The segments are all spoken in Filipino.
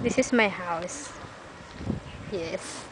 This is my house. Yes.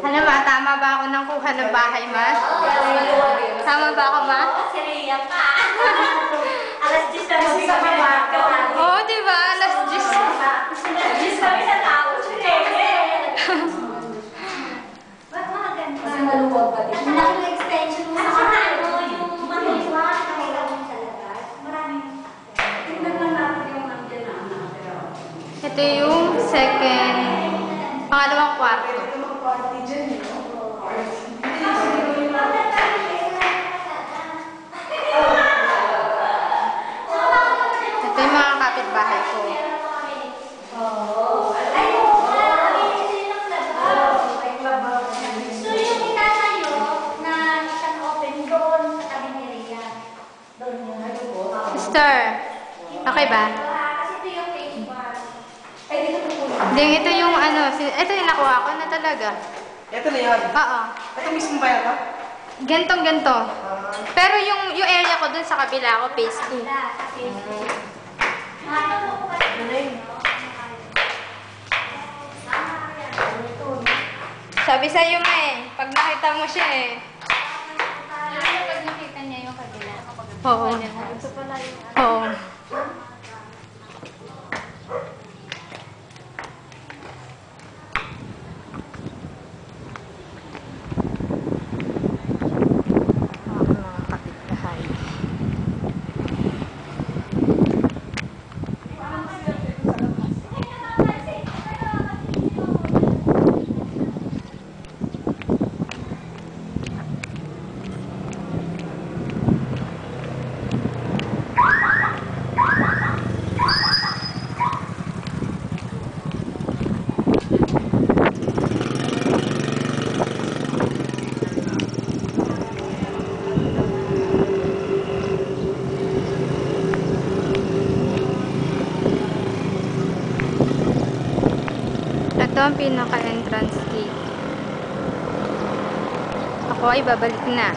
Ano ba? Tama ba ako nang kuha ng bahay, ma? Tama ba ako, ma? Siriya pa. Alas 10 na kami sa mga. Oo, diba? Alas 10. Alas 10 kami sa tao. Ba't maganda? Kasi maluwag pa din. Ang laki ng extension mo sa ano, yung manuwa, nakailan mo sa labas. Maraming. Tignan lang natin yung nandiyan na. Ito yung pangalawang kwarto. Ito yung mga kapitbahay ko. So yung itatayo na isang open doon sa tabi ni Rhea. Doon yun. Sister, okay ba? Kasi ito yung page bar. Ay, dito po. Hindi, ito yung ano, ito yung nakuha ko na talaga. Ito na yan? Oo. Ito mismo ba yan ka? Gantong-ganto. Pero yung area ko dun sa kabila ko, phase 2. Sabi sa'yo, ma pag nakita mo siya Pag nakita niya yung kabila. Oo. Ito pala yung Oo. Mga kapitbahay. Ito ang pinaka-entrance gate. Ako ay babalik na.